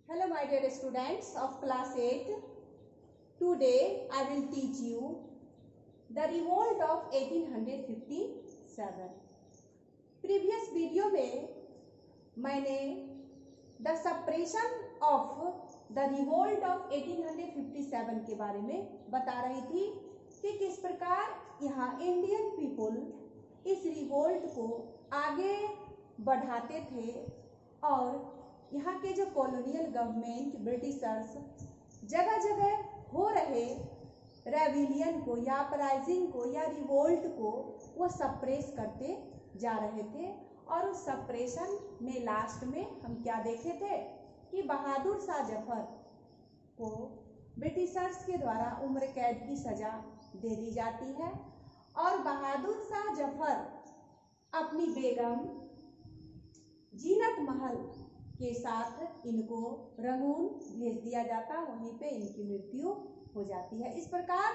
Hello my dear students of class 8. Today I will teach you the revolt of 1857. Previous video में मैंने the suppression of the revolt of 1857 के बारे में बता रही थी कि किस प्रकार यहाँ इंडियन पीपल इस रिवोल्ट को आगे बढ़ाते थे और यहाँ के जो कॉलोनियल गवर्नमेंट ब्रिटिशर्स जगह जगह हो रहे रेविलियन को या अपराइजिंग को या रिवोल्ट को वो सप्रेस करते जा रहे थे। और उस सप्रेशन में लास्ट में हम क्या देखे थे कि बहादुर शाह जफर को ब्रिटिशर्स के द्वारा उम्र कैद की सज़ा दे दी जाती है और बहादुर शाह जफर अपनी बेगम जीनत महल के साथ इनको रंगून भेज दिया जाता, वहीं पे इनकी मृत्यु हो जाती है। इस प्रकार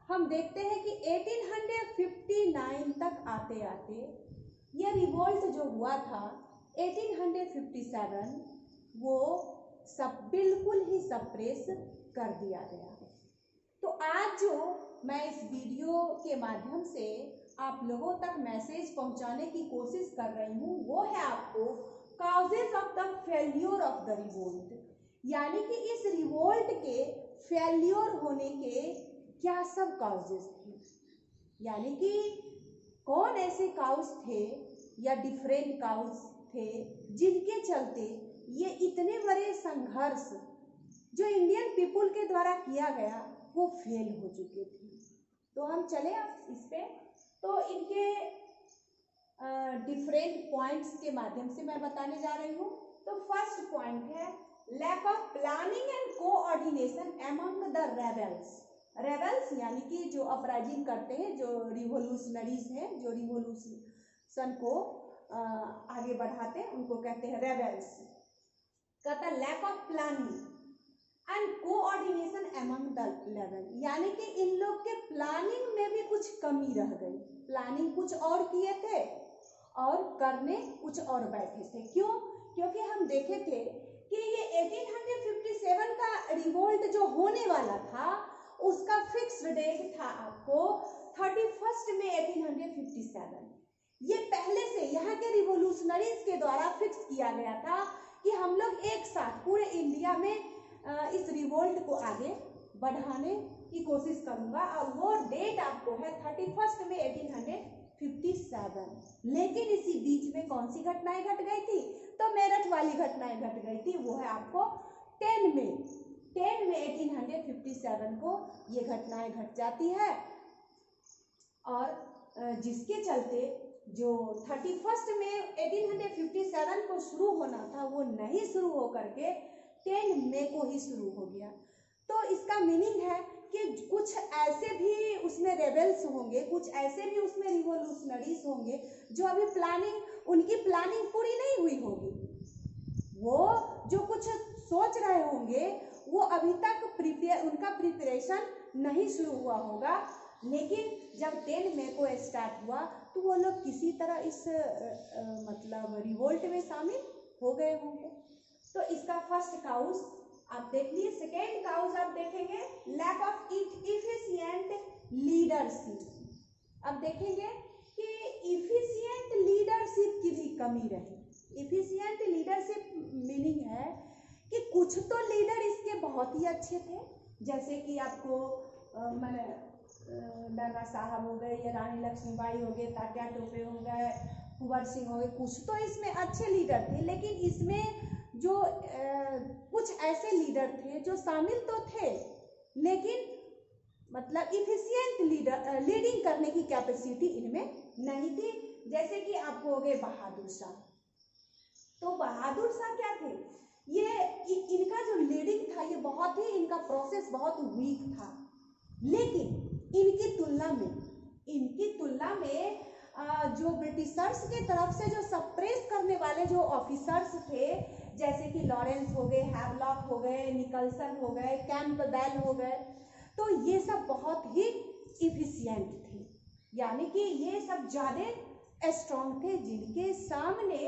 हम देखते हैं कि 1859 तक आते आते यह रिवोल्ट जो हुआ था 1857 वो सब बिल्कुल ही सप्रेस कर दिया गया। तो आज जो मैं इस वीडियो के माध्यम से आप लोगों तक मैसेज पहुंचाने की कोशिश कर रही हूँ वो है आपको causes of the failure of the revolt, यानी कि इस रिवोल्ट के फेल्योर होने के क्या सब काउजेज थे, यानी कि कौन ऐसे काउज थे या डिफरेंट काउज थे जिनके चलते ये इतने बड़े संघर्ष जो इंडियन पीपुल के द्वारा किया गया वो फेल हो चुके थे। तो हम चले अब इस पे, तो इनके डिफरेंट पॉइंट्स के माध्यम से मैं बताने जा रही हूँ। तो फर्स्ट पॉइंट है lack of planning and coordination among the rebels. Rebels यानी कि जो अपराइजिंग करते हैं, जो रिवोल्यूशनरीज हैं, जो रिवोल्यूशन को आगे बढ़ाते हैं, उनको कहते हैं रेबल्स। कहता lack of planning and coordination among the level, यानी कि इन लोग के प्लानिंग में भी कुछ कमी रह गई। प्लानिंग कुछ और किए थे और करने कुछ और बैठे थे। क्यों? क्योंकि हम देखे थे कि ये 1857 का रिवोल्ट जो होने वाला था उसका फिक्स्ड डेट था आपको 31 मई 1857। ये पहले से यहाँ के रिवोल्यूशनरीज के द्वारा फिक्स किया गया था कि हम लोग एक साथ पूरे इंडिया में इस रिवोल्ट को आगे बढ़ाने की कोशिश करूंगा और वो डेट आपको है 31 मई 1857। लेकिन इसी बीच में कौन सी घटनाएं घट गई थी? तो मेरठ वाली घटनाएं घट गई थी। वो है आपको 10 मई 1857 को ये घटनाएं घट जाती है और जिसके चलते जो 31 मई 1857 को शुरू होना था वो नहीं शुरू हो करके 10 मई को ही शुरू हो गया। तो इसका मीनिंग है कि कुछ ऐसे भी उसमें रेबल्स होंगे, कुछ ऐसे भी उसमें रिवोल्यूशनरीज होंगे जो अभी उनकी प्लानिंग पूरी नहीं हुई होगी। वो जो कुछ सोच रहे होंगे वो अभी तक उनका प्रिपरेशन नहीं शुरू हुआ होगा। लेकिन जब 10 मई को स्टार्ट हुआ तो वो लोग किसी तरह इस मतलब रिवोल्ट में शामिल हो गए होंगे। तो इसका फर्स्ट काउज आप देख लिए। सेकेंड काउज आप देखेंगे लैक ऑफ इफिशिएंट लीडरशिप। अब देखेंगे कि इफिशिएंट लीडरशिप की भी कमी रही। इफिशिएंट लीडरशिप मीनिंग है कि कुछ तो लीडर इसके बहुत ही अच्छे थे, जैसे कि आपको नाना साहब हो गए या रानी लक्ष्मीबाई हो गए, तात्या टोपे हो गए, कुंवर सिंह हो गए। कुछ तो इसमें अच्छे लीडर थे, लेकिन इसमें जो कुछ ऐसे लीडर थे जो शामिल तो थे लेकिन मतलब इफिशिएंट लीडिंग करने की कैपेसिटी इनमें नहीं थी। जैसे कि आपको हो गए बहादुर शाह। तो बहादुर शाह क्या थे? ये इनका जो लीडिंग था ये बहुत ही, इनका प्रोसेस बहुत वीक था। लेकिन इनकी तुलना में जो ब्रिटिशर्स के तरफ से जो सप्रेस करने वाले जो ऑफिसर्स थे, जैसे कि लॉरेंस हो गए, हैवलॉक हो गए, निकलसन हो गए, कैंपबेल हो गए, तो ये सब बहुत ही इफिशिएंट थे, यानी कि ये सब ज़्यादा स्ट्रॉन्ग थे, जिनके सामने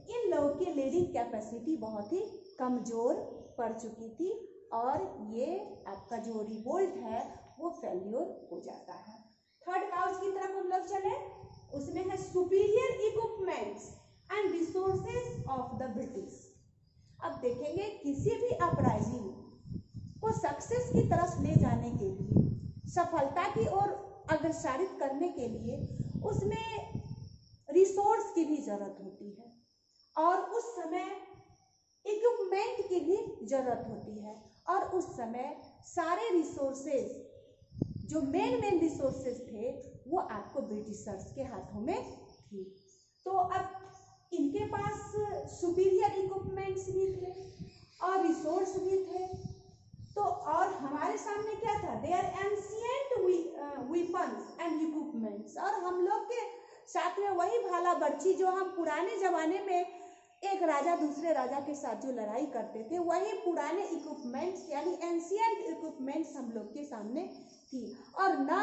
इन लोगों की लीडिंग कैपेसिटी बहुत ही कमज़ोर पड़ चुकी थी और ये आपका जो रिवोल्ट है वो फेल्योर हो जाता है। थर्ड काउज की तरफ हम लोग चले, उसमें है superior equipments and resources of the British. अब देखेंगे किसी भी अपराइजिंग को सक्सेस की तरफ ले जाने के लिए, सफलता की ओर अग्रसरित करने के लिए उसमें रिसोर्स की भी जरूरत होती है और उस समय इक्विपमेंट की भी जरूरत होती है और उस समय सारे रिसोर्सेज जो मेन रिसोर्सेज थे वो आपको ब्रिटिशर्स के हाथों में थी। तो अब इनके पास सुपीरियर इक्विपमेंट्स भी थे और रिसोर्स भी थे, तो और हमारे सामने क्या था, they are ancient weapons and equipments, और हम लोग के साथ में वही भाला बर्छी जो हम पुराने जमाने में एक राजा दूसरे राजा के साथ जो लड़ाई करते थे, वही पुराने इक्विपमेंट्स यानी एंशिएंट इक्विपमेंट्स हम लोग के सामने थी और ना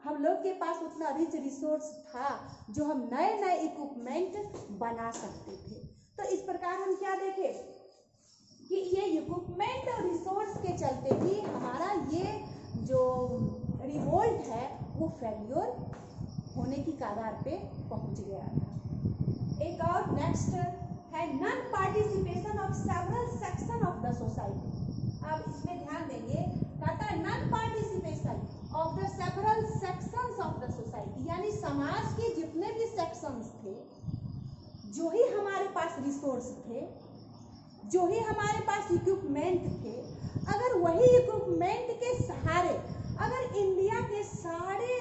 हम लोग के पास उतना रिच रिसोर्स था जो हम नए इक्विपमेंट बना सकते थे। तो इस प्रकार हम क्या देखे कि ये इक्विपमेंट और रिसोर्स के चलते ही हमारा ये जो रिवोल्ट है वो फेल्योर होने की कगार पे पहुंच गया था। एक और नेक्स्ट है non participation of several section of the society. अब इसमें ध्यान देंगे, कहता है non participation of the several sections of the society, यानी समाज के जितने भी सेक्शंस थे, जो ही हमारे पास रिसोर्स थे, जो ही हमारे पास इक्विपमेंट थे, अगर वही इक्विपमेंट के सहारे अगर इंडिया के सारे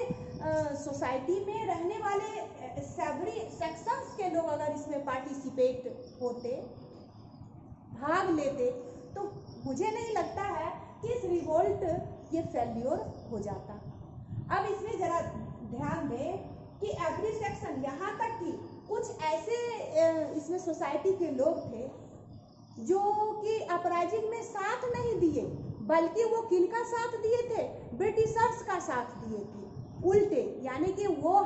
सोसाइटी में रहने वाले सेवरी सेक्शंस के लोग अगर इसमें पार्टिसिपेट होते, भाग लेते, तो मुझे नहीं लगता है कि इस रिवोल्ट ये फेल्योर हो जाता। अब इसमें जरा ध्यान दें कि एवरी सेक्शन, यहाँ तक कि कुछ ऐसे इसमें सोसाइटी के लोग थे जो कि अपराइजिंग में साथ नहीं दिए, बल्कि वो किनका साथ दिए थे, ब्रिटिशर्स का साथ दिए थे उल्टे। यानी कि वो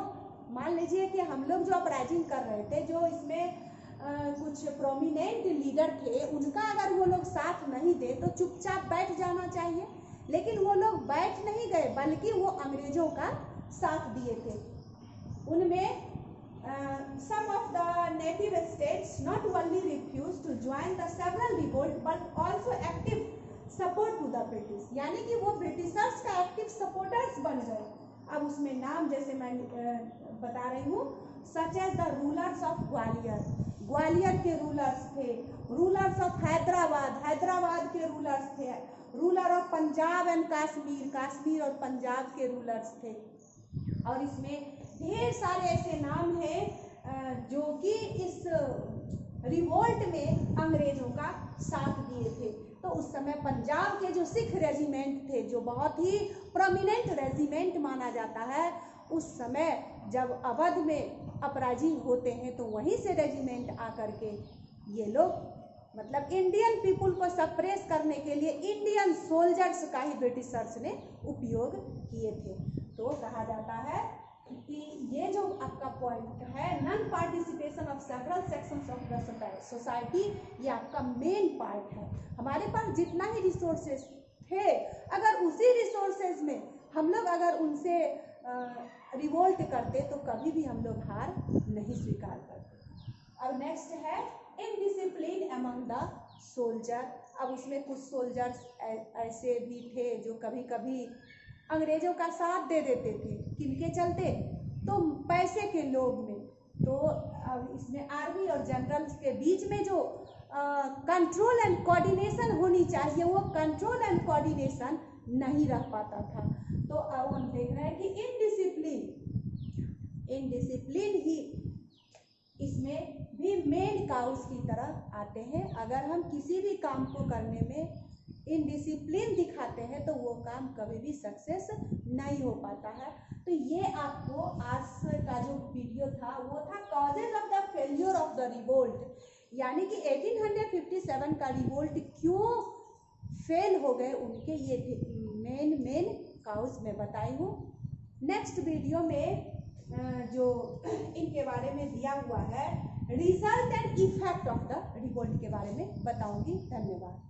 मान लीजिए कि हम लोग जो अपराइजिंग कर रहे थे, जो इसमें कुछ प्रोमिनेंट लीडर थे, उनका अगर वो लोग साथ नहीं दे तो चुपचाप बैठ जाना चाहिए, लेकिन वो लोग बैठ नहीं गए बल्कि वो अंग्रेजों का साथ दिए थे। उनमें some of the native states not only refused to join the several revolt but also active support to the British, यानी कि वो ब्रिटिशर्स का एक्टिव सपोर्टर्स बन गए। अब उसमें नाम जैसे मैं बता रही हूँ, such as the rulers of Gwalior, Gwalior के रूलर्स थे, रूलर्स ऑफ हैदराबाद, हैदराबाद के रूलर्स थे, ruler of Punjab and Kashmir, Kashmir और पंजाब के रूलर्स थे। और इसमें ढेर सारे ऐसे नाम हैं जो कि इस रिवोल्ट में अंग्रेजों का साथ दिए थे। तो उस समय पंजाब के जो सिख रेजिमेंट थे, जो बहुत ही प्रोमिनेंट रेजिमेंट माना जाता है, उस समय जब अवध में अपराजिंग होते हैं तो वहीं से रेजिमेंट आकर के ये लोग मतलब इंडियन पीपुल को सप्रेस करने के लिए इंडियन सोल्जर्स का ही ब्रिटिशर्स ने उपयोग किए थे। तो कहा जाता है कि ये जो आपका पॉइंट है non participation of several sections of the society, ये आपका मेन पार्ट है। हमारे पास जितना ही रिसोर्सेज थे, अगर उसी रिसोर्सेज में हम लोग अगर उनसे रिवोल्ट करते तो कभी भी हम लोग हार नहीं स्वीकार करते। अब नेक्स्ट है इनडिसिप्लिन अमंग द सोल्जर। अब उसमें कुछ सोल्जर्स ऐसे भी थे जो कभी कभी अंग्रेजों का साथ दे देते थे, किनके चलते, तो पैसे के लोभ में। तो अब इसमें आर्मी और जनरल्स के बीच में जो कंट्रोल एंड कोऑर्डिनेशन होनी चाहिए, वो कंट्रोल एंड कोऑर्डिनेशन नहीं रह पाता था। तो अब हम देख रहे हैं कि इनडिसिप्लिन ही इसमें भी मेन काउज की तरह आते हैं। अगर हम किसी भी काम को करने में इनडिसिप्लिन दिखाते हैं तो वो काम कभी भी सक्सेस नहीं हो पाता है। तो ये आपको आज का जो वीडियो था वो था causes of the failure of the revolt, यानी कि 1857 का रिवोल्ट क्यों फेल हो गए, उनके ये मेन काउज में बताई हूँ। नेक्स्ट वीडियो में जो इनके बारे में दिया हुआ है result and effect of the revolt के बारे में बताऊंगी। धन्यवाद।